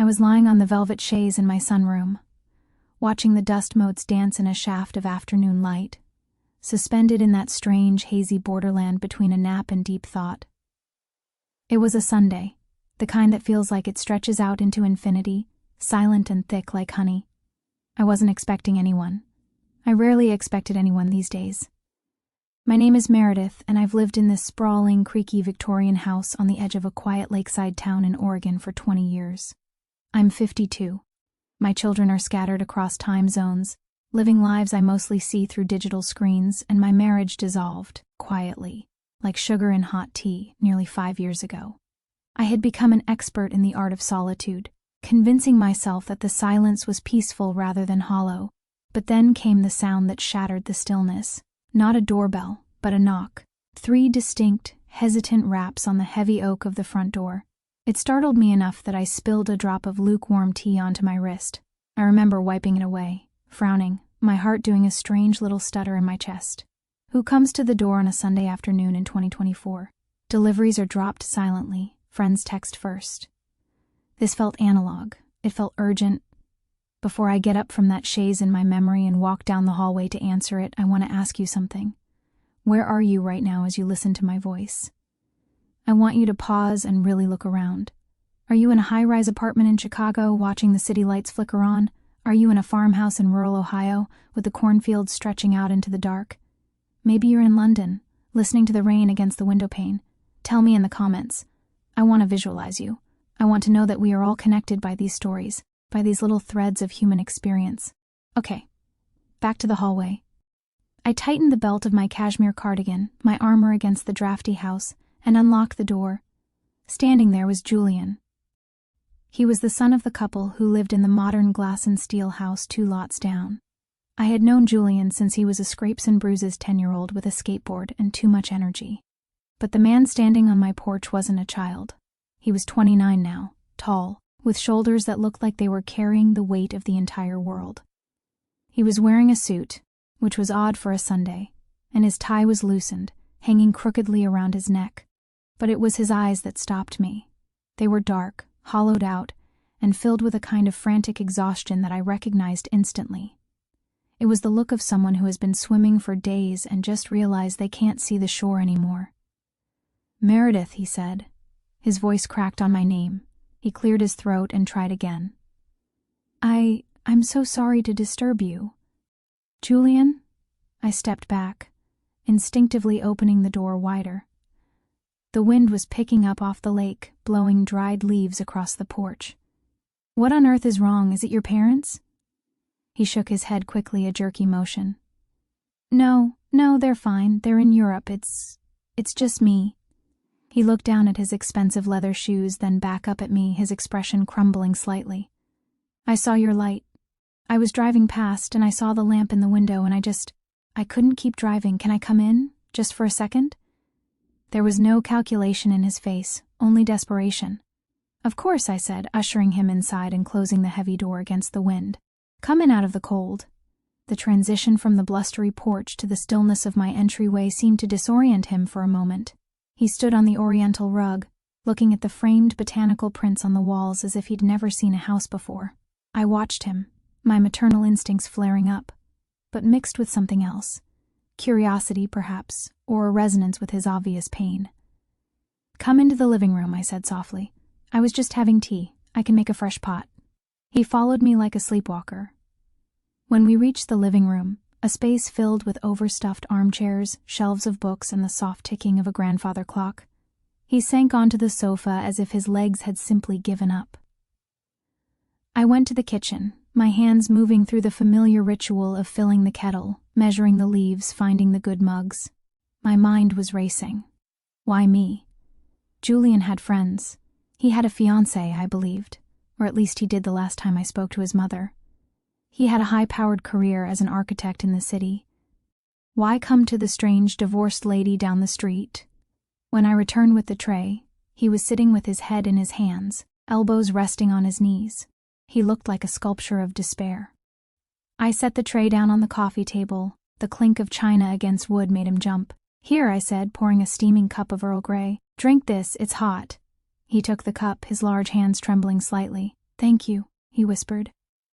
I was lying on the velvet chaise in my sunroom, watching the dust motes dance in a shaft of afternoon light, suspended in that strange, hazy borderland between a nap and deep thought. It was a Sunday, the kind that feels like it stretches out into infinity, silent and thick like honey. I wasn't expecting anyone. I rarely expected anyone these days. My name is Meredith, and I've lived in this sprawling, creaky Victorian house on the edge of a quiet lakeside town in Oregon for 20 years. I'm 52. My children are scattered across time zones, living lives I mostly see through digital screens, and my marriage dissolved, quietly, like sugar in hot tea, nearly 5 years ago. I had become an expert in the art of solitude, convincing myself that the silence was peaceful rather than hollow. But then came the sound that shattered the stillness. Not a doorbell, but a knock. 3 distinct, hesitant raps on the heavy oak of the front door. It startled me enough that I spilled a drop of lukewarm tea onto my wrist. I remember wiping it away, frowning, my heart doing a strange little stutter in my chest. Who comes to the door on a Sunday afternoon in 2024? Deliveries are dropped silently, friends text first. This felt analog. It felt urgent. Before I get up from that chaise in my memory and walk down the hallway to answer it, I want to ask you something. Where are you right now as you listen to my voice? I want you to pause and really look around. Are you in a high-rise apartment in Chicago watching the city lights flicker on? Are you in a farmhouse in rural Ohio with the cornfields stretching out into the dark? Maybe you're in London, listening to the rain against the window pane. Tell me in the comments. I want to visualize you. I want to know that we are all connected by these stories, by these little threads of human experience. Okay, back to the hallway. I tightened the belt of my cashmere cardigan, my armor against the drafty house, and unlocked the door. Standing there was Julian. He was the son of the couple who lived in the modern glass and steel house 2 lots down. I had known Julian since he was a scrapes and bruises 10-year-old with a skateboard and too much energy. But the man standing on my porch wasn't a child. He was 29 now, tall, with shoulders that looked like they were carrying the weight of the entire world. He was wearing a suit, which was odd for a Sunday, and his tie was loosened, hanging crookedly around his neck. But it was his eyes that stopped me. They were dark, hollowed out, and filled with a kind of frantic exhaustion that I recognized instantly. It was the look of someone who has been swimming for days and just realized they can't see the shore anymore. "Meredith," he said. His voice cracked on my name. He cleared his throat and tried again. I'm so sorry to disturb you." "Julian?" I stepped back, instinctively opening the door wider. The wind was picking up off the lake, blowing dried leaves across the porch. "What on earth is wrong? Is it your parents?" He shook his head quickly, a jerky motion. No, they're fine. They're in Europe. It's just me." He looked down at his expensive leather shoes, then back up at me, his expression crumbling slightly. "I saw your light. I was driving past, and I saw the lamp in the window, and I couldn't keep driving. Can I come in? Just for a second?" There was no calculation in his face, only desperation. "Of course," I said, ushering him inside and closing the heavy door against the wind. "Come in out of the cold." The transition from the blustery porch to the stillness of my entryway seemed to disorient him for a moment. He stood on the oriental rug, looking at the framed botanical prints on the walls as if he'd never seen a house before. I watched him, my maternal instincts flaring up, but mixed with something else. Curiosity, perhaps, or a resonance with his obvious pain. "Come into the living room," I said softly. "I was just having tea. I can make a fresh pot." He followed me like a sleepwalker. When we reached the living room, a space filled with overstuffed armchairs, shelves of books, and the soft ticking of a grandfather clock, he sank onto the sofa as if his legs had simply given up. I went to the kitchen, my hands moving through the familiar ritual of filling the kettle, measuring the leaves, finding the good mugs. My mind was racing. Why me? Julian had friends. He had a fiancée, I believed, or at least he did the last time I spoke to his mother. He had a high-powered career as an architect in the city. Why come to the strange divorced lady down the street? When I returned with the tray, he was sitting with his head in his hands, elbows resting on his knees. He looked like a sculpture of despair. I set the tray down on the coffee table. The clink of china against wood made him jump. "Here," I said, pouring a steaming cup of Earl Grey. "Drink this, it's hot." He took the cup, his large hands trembling slightly. "Thank you," he whispered.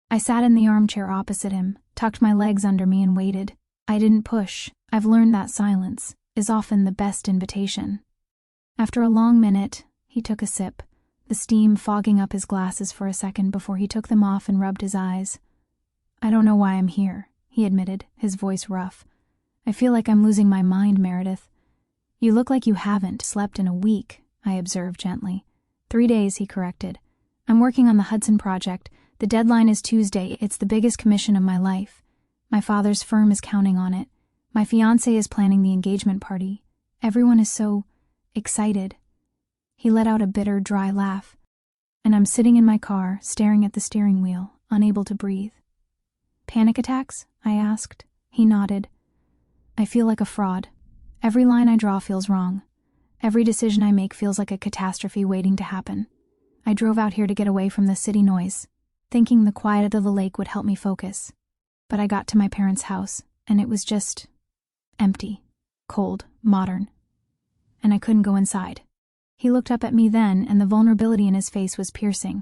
I sat in the armchair opposite him, tucked my legs under me and waited. I didn't push. I've learned that silence is often the best invitation. After a long minute, he took a sip, the steam fogging up his glasses for a second before he took them off and rubbed his eyes. "I don't know why I'm here," he admitted, his voice rough. "I feel like I'm losing my mind, Meredith." "You look like you haven't slept in a week," I observed gently. 3 days, he corrected. "I'm working on the Hudson project. The deadline is Tuesday. It's the biggest commission of my life. My father's firm is counting on it. My fiancé is planning the engagement party. Everyone is so excited." He let out a bitter, dry laugh. "And I'm sitting in my car, staring at the steering wheel, unable to breathe." "Panic attacks?" I asked. He nodded. "I feel like a fraud. Every line I draw feels wrong. Every decision I make feels like a catastrophe waiting to happen. I drove out here to get away from the city noise, thinking the quiet of the lake would help me focus. But I got to my parents' house, and it was just empty, cold, modern. And I couldn't go inside." He looked up at me then, and the vulnerability in his face was piercing.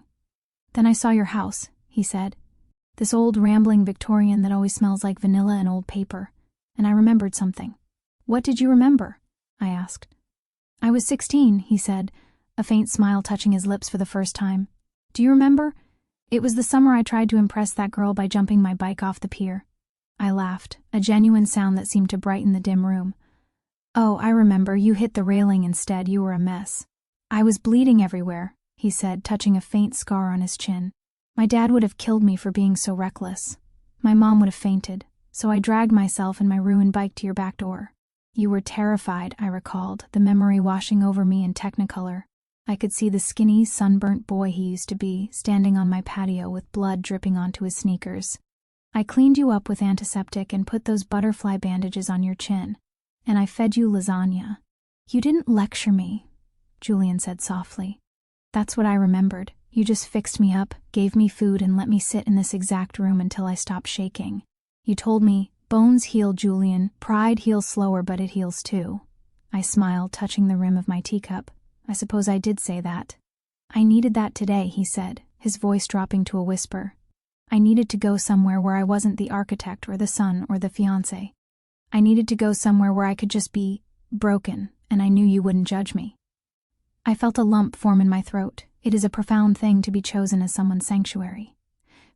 "Then I saw your house," he said. "This old rambling Victorian that always smells like vanilla and old paper. And I remembered something." "What did you remember?" I asked. "I was 16, he said, a faint smile touching his lips for the first time. "Do you remember? It was the summer I tried to impress that girl by jumping my bike off the pier." I laughed, a genuine sound that seemed to brighten the dim room. "Oh, I remember. You hit the railing instead. You were a mess." "I was bleeding everywhere," he said, touching a faint scar on his chin. "My dad would have killed me for being so reckless. My mom would have fainted, so I dragged myself and my ruined bike to your back door. You were terrified," I recalled, the memory washing over me in technicolor. I could see the skinny, sunburnt boy he used to be, standing on my patio with blood dripping onto his sneakers. "I cleaned you up with antiseptic and put those butterfly bandages on your chin, and I fed you lasagna." "You didn't lecture me," Julian said softly. "That's what I remembered. You just fixed me up, gave me food, and let me sit in this exact room until I stopped shaking. You told me, 'Bones heal, Julian. Pride heals slower, but it heals too.'" I smiled, touching the rim of my teacup. I suppose I did say that. "I needed that today," he said, his voice dropping to a whisper. "I needed to go somewhere where I wasn't the architect or the son or the fiancé. I needed to go somewhere where I could just be broken, and I knew you wouldn't judge me." I felt a lump form in my throat. It is a profound thing to be chosen as someone's sanctuary.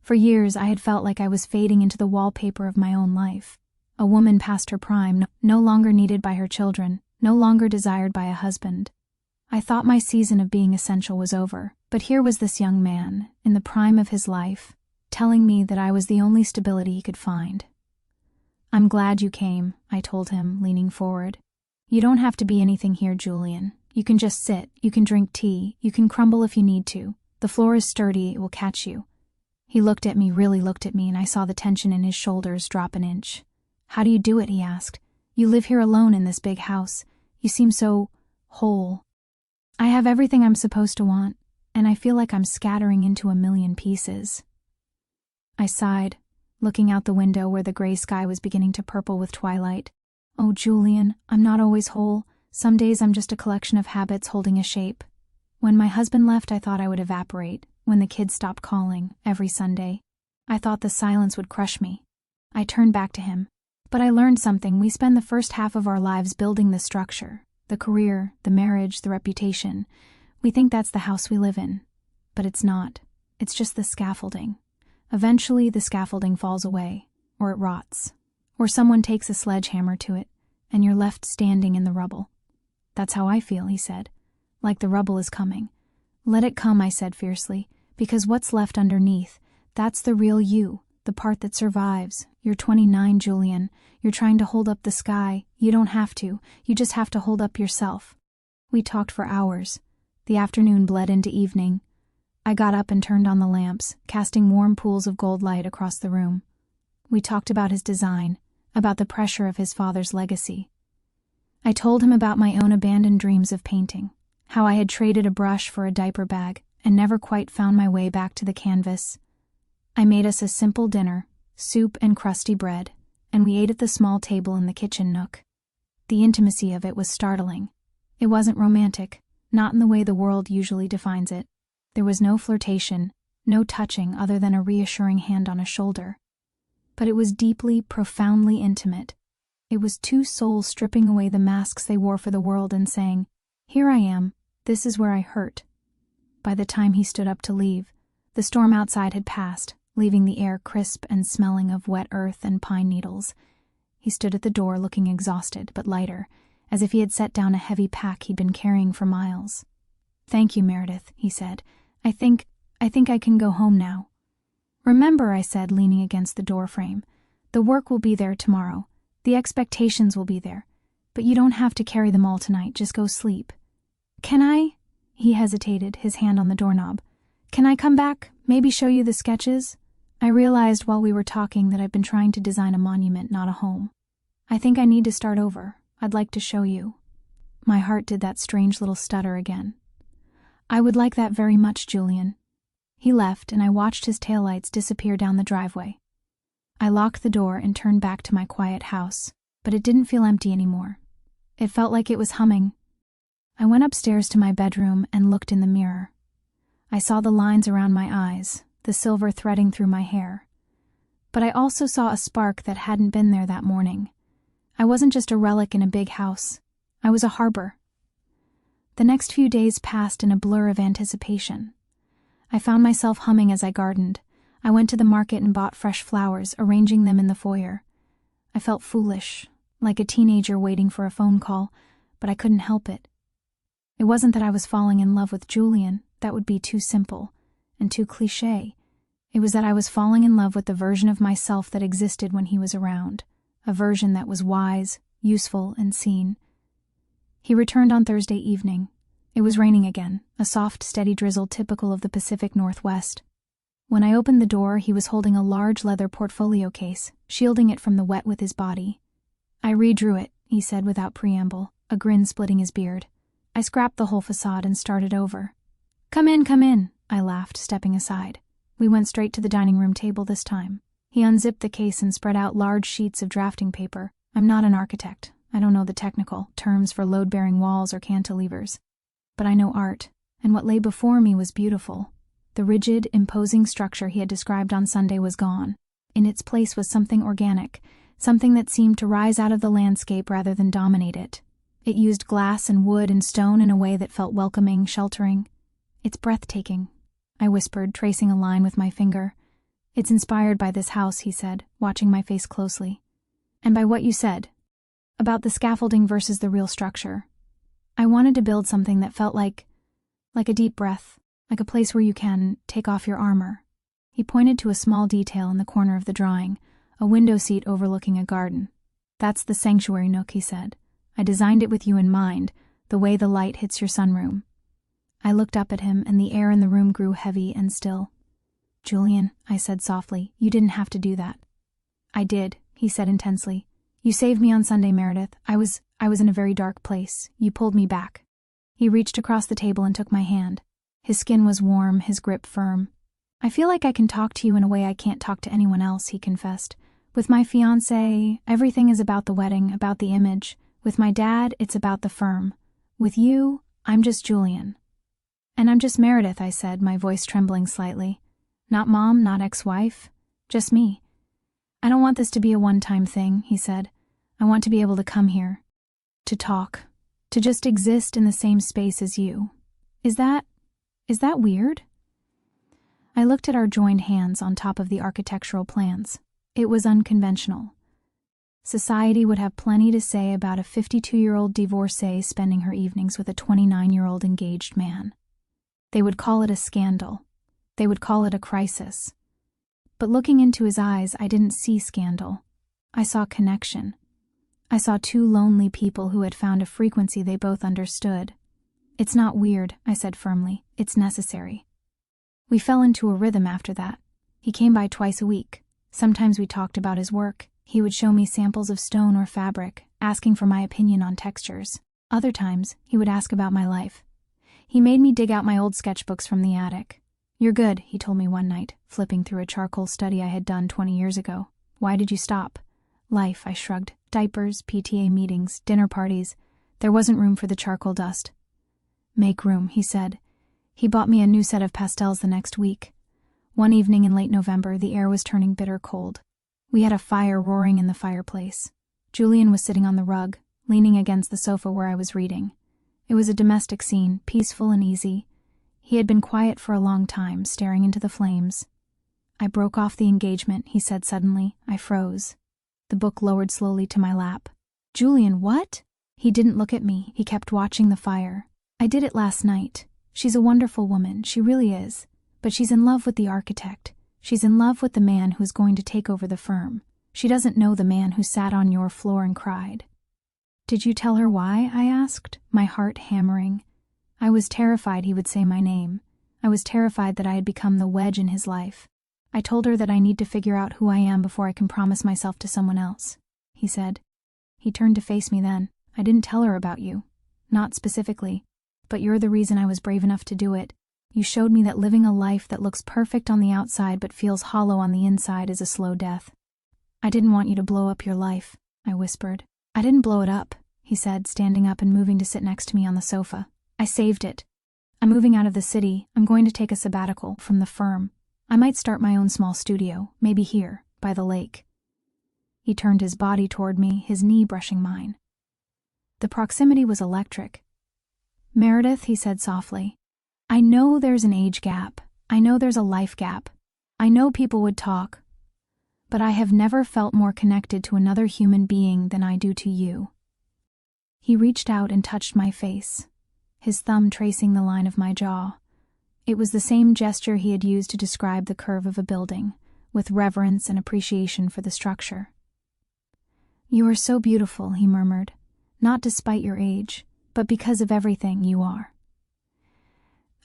For years I had felt like I was fading into the wallpaper of my own life. A woman past her prime, no longer needed by her children, no longer desired by a husband. I thought my season of being essential was over, but here was this young man, in the prime of his life, telling me that I was the only stability he could find. "I'm glad you came," I told him, leaning forward. "You don't have to be anything here, Julian. You can just sit, you can drink tea, you can crumble if you need to. The floor is sturdy, it will catch you." He looked at me, really looked at me, and I saw the tension in his shoulders drop an inch. "How do you do it?" he asked. "You live here alone in this big house. You seem so whole." "I have everything I'm supposed to want, and I feel like I'm scattering into a million pieces." I sighed, looking out the window where the gray sky was beginning to purple with twilight. "Oh, Julian, I'm not always whole. Some days I'm just a collection of habits holding a shape. When my husband left, I thought I would evaporate. When the kids stopped calling, every Sunday, I thought the silence would crush me. I turned back to him. But I learned something. We spend the first half of our lives building the structure, the career, the marriage, the reputation. We think that's the house we live in. But it's not. It's just the scaffolding. Eventually, the scaffolding falls away, or it rots, or someone takes a sledgehammer to it, and you're left standing in the rubble." "That's how I feel," he said. "Like the rubble is coming." "Let it come," I said fiercely, "because what's left underneath, that's the real you, the part that survives. You're 29, Julian. You're trying to hold up the sky. You don't have to. You just have to hold up yourself." We talked for hours. The afternoon bled into evening. I got up and turned on the lamps, casting warm pools of gold light across the room. We talked about his design, about the pressure of his father's legacy. I told him about my own abandoned dreams of painting, how I had traded a brush for a diaper bag and never quite found my way back to the canvas. I made us a simple dinner, soup and crusty bread, and we ate at the small table in the kitchen nook. The intimacy of it was startling. It wasn't romantic, not in the way the world usually defines it. There was no flirtation, No touching other than a reassuring hand on a shoulder. But it was deeply, profoundly intimate. It was two souls stripping away the masks they wore for the world and saying, "Here I am, this is where I hurt." By the time he stood up to leave, the storm outside had passed, leaving the air crisp and smelling of wet earth and pine needles. He stood at the door looking exhausted, but lighter, as if he had set down a heavy pack he'd been carrying for miles. "Thank you, Meredith," he said. I think I can go home now." "Remember," I said, leaning against the door frame, "the work will be there tomorrow. The expectations will be there. But you don't have to carry them all tonight. Just go sleep." "Can I?" He hesitated, his hand on the doorknob. "Can I come back? Maybe show you the sketches?" I realized while we were talking that I've been trying to design a monument, not a home. "I think I need to start over. I'd like to show you." My heart did that strange little stutter again. "I would like that very much, Julian." He left, and I watched his taillights disappear down the driveway. I locked the door and turned back to my quiet house, but it didn't feel empty anymore. It felt like it was humming. I went upstairs to my bedroom and looked in the mirror. I saw the lines around my eyes, the silver threading through my hair. But I also saw a spark that hadn't been there that morning. I wasn't just a relic in a big house. I was a harbor. The next few days passed in a blur of anticipation. I found myself humming as I gardened. I went to the market and bought fresh flowers, arranging them in the foyer. I felt foolish, like a teenager waiting for a phone call, but I couldn't help it. It wasn't that I was falling in love with Julian. That would be too simple and too cliché. It was that I was falling in love with the version of myself that existed when he was around, a version that was wise, useful, and seen. He returned on Thursday evening. It was raining again, a soft, steady drizzle typical of the Pacific Northwest. When I opened the door, he was holding a large leather portfolio case, shielding it from the wet with his body. "I redrew it," he said without preamble, a grin splitting his beard. "I scrapped the whole facade and started over." Come in," I laughed, stepping aside. We went straight to the dining room table this time. He unzipped the case and spread out large sheets of drafting paper. I'm not an architect. I don't know the technical terms for load-bearing walls or cantilevers. But I know art, and what lay before me was beautiful. The rigid, imposing structure he had described on Sunday was gone. In its place was something organic, something that seemed to rise out of the landscape rather than dominate it. It used glass and wood and stone in a way that felt welcoming, sheltering. "It's breathtaking," I whispered, tracing a line with my finger. "It's inspired by this house," he said, watching my face closely. "And by what you said, about the scaffolding versus the real structure. I wanted to build something that felt like a deep breath, like a place where you can take off your armor." He pointed to a small detail in the corner of the drawing, a window seat overlooking a garden. "That's the sanctuary nook," he said. "I designed it with you in mind, the way the light hits your sunroom." I looked up at him, and the air in the room grew heavy and still. "Julian," I said softly, "you didn't have to do that." "I did," he said intensely. "You saved me on Sunday, Meredith. I was in a very dark place. You pulled me back." He reached across the table and took my hand. His skin was warm, his grip firm. "I feel like I can talk to you in a way I can't talk to anyone else," he confessed. "With my fiancé, everything is about the wedding, about the image. With my dad, it's about the firm. With you, I'm just Julian." "And I'm just Meredith," I said, my voice trembling slightly. "Not mom, not ex-wife, just me." "I don't want this to be a one-time thing," he said. "I want to be able to come here, to talk, to just exist in the same space as you. Is that weird?" I looked at our joined hands on top of the architectural plans. It was unconventional. Society would have plenty to say about a 52-year-old divorcee spending her evenings with a 29-year-old engaged man. They would call it a scandal. They would call it a crisis. But looking into his eyes, I didn't see scandal. I saw connection. I saw two lonely people who had found a frequency they both understood. "It's not weird," I said firmly. "It's necessary." We fell into a rhythm after that. He came by twice a week. Sometimes we talked about his work. He would show me samples of stone or fabric, asking for my opinion on textures. Other times, he would ask about my life. He made me dig out my old sketchbooks from the attic. "You're good," he told me one night, flipping through a charcoal study I had done 20 years ago. "Why did you stop?" "Life," I shrugged. "Diapers, PTA meetings, dinner parties. There wasn't room for the charcoal dust." "Make room," he said. He bought me a new set of pastels the next week. One evening in late November, the air was turning bitter cold. We had a fire roaring in the fireplace. Julian was sitting on the rug, leaning against the sofa where I was reading. It was a domestic scene, peaceful and easy. He had been quiet for a long time, staring into the flames. "I broke off the engagement," he said suddenly. I froze. The book lowered slowly to my lap. "Julian, what?" He didn't look at me. He kept watching the fire. "I did it last night. She's a wonderful woman, she really is. But she's in love with the architect. She's in love with the man who's going to take over the firm. She doesn't know the man who sat on your floor and cried." "Did you tell her why?" I asked, my heart hammering. I was terrified he would say my name. I was terrified that I had become the wedge in his life. "I told her that I need to figure out who I am before I can promise myself to someone else," he said. He turned to face me then. "I didn't tell her about you. Not specifically. But you're the reason I was brave enough to do it. You showed me that living a life that looks perfect on the outside but feels hollow on the inside is a slow death." "I didn't want you to blow up your life," I whispered. "I didn't blow it up," he said, standing up and moving to sit next to me on the sofa. "I saved it. I'm moving out of the city. I'm going to take a sabbatical from the firm. I might start my own small studio, maybe here, by the lake." He turned his body toward me, his knee brushing mine. The proximity was electric. "Meredith," he said softly, "I know there's an age gap. I know there's a life gap. I know people would talk. But I have never felt more connected to another human being than I do to you." He reached out and touched my face, his thumb tracing the line of my jaw. It was the same gesture he had used to describe the curve of a building, with reverence and appreciation for the structure. "You are so beautiful," he murmured, "not despite your age, but because of everything you are."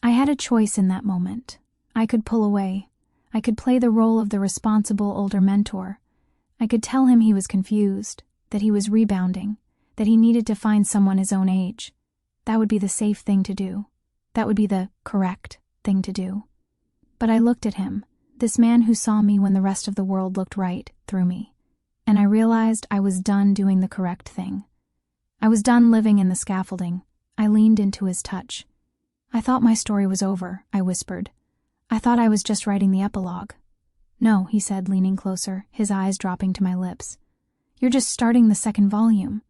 I had a choice in that moment. I could pull away. I could play the role of the responsible older mentor. I could tell him he was confused, that he was rebounding, that he needed to find someone his own age. That would be the safe thing to do. That would be the correct thing to do. But I looked at him, this man who saw me when the rest of the world looked right through me, and I realized I was done doing the correct thing. I was done living in the scaffolding. I leaned into his touch. "I thought my story was over," I whispered. "I thought I was just writing the epilogue." "No," he said, leaning closer, his eyes dropping to my lips. "You're just starting the second volume."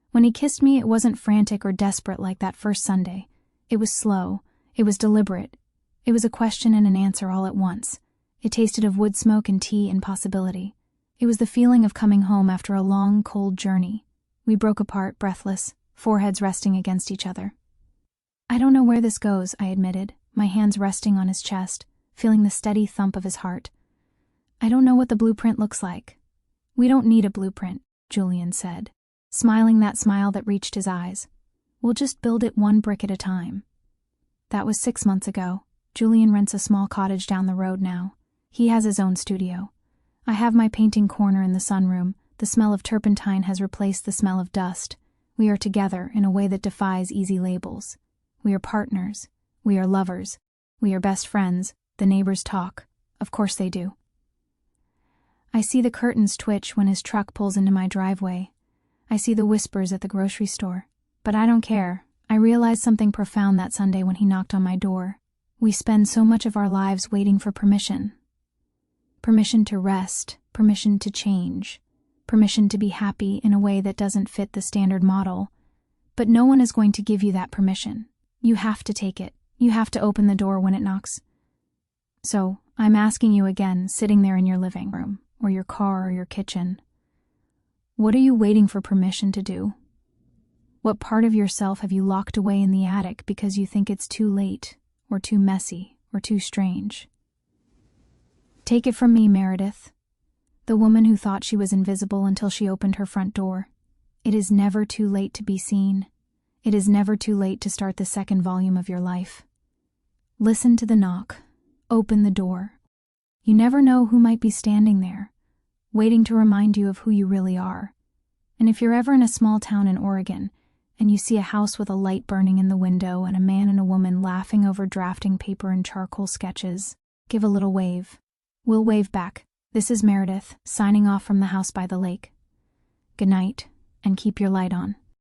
When he kissed me, it wasn't frantic or desperate like that first Sunday. It was slow. It was deliberate. It was a question and an answer all at once. It tasted of wood smoke and tea and possibility. It was the feeling of coming home after a long, cold journey. We broke apart, breathless, foreheads resting against each other. "I don't know where this goes," I admitted, my hands resting on his chest, feeling the steady thump of his heart. "I don't know what the blueprint looks like." "We don't need a blueprint," Julian said, smiling that smile that reached his eyes. "We'll just build it one brick at a time." That was 6 months ago. Julian rents a small cottage down the road now. He has his own studio. I have my painting corner in the sunroom. The smell of turpentine has replaced the smell of dust. We are together in a way that defies easy labels. We are partners. We are lovers. We are best friends. The neighbors talk. Of course they do. I see the curtains twitch when his truck pulls into my driveway. I see the whispers at the grocery store. But I don't care. I realized something profound that Sunday when he knocked on my door. We spend so much of our lives waiting for permission. Permission to rest. Permission to change. Permission to be happy in a way that doesn't fit the standard model. But no one is going to give you that permission. You have to take it. You have to open the door when it knocks. So, I'm asking you again, sitting there in your living room, or your car, or your kitchen. What are you waiting for permission to do? What part of yourself have you locked away in the attic because you think it's too late, or too messy, or too strange? Take it from me, Meredith, the woman who thought she was invisible until she opened her front door. It is never too late to be seen. It is never too late to start the second volume of your life. Listen to the knock. Open the door. You never know who might be standing there, waiting to remind you of who you really are. And if you're ever in a small town in Oregon, and you see a house with a light burning in the window and a man and a woman laughing over drafting paper and charcoal sketches, give a little wave. We'll wave back. This is Meredith, signing off from the house by the lake. Good night, and keep your light on.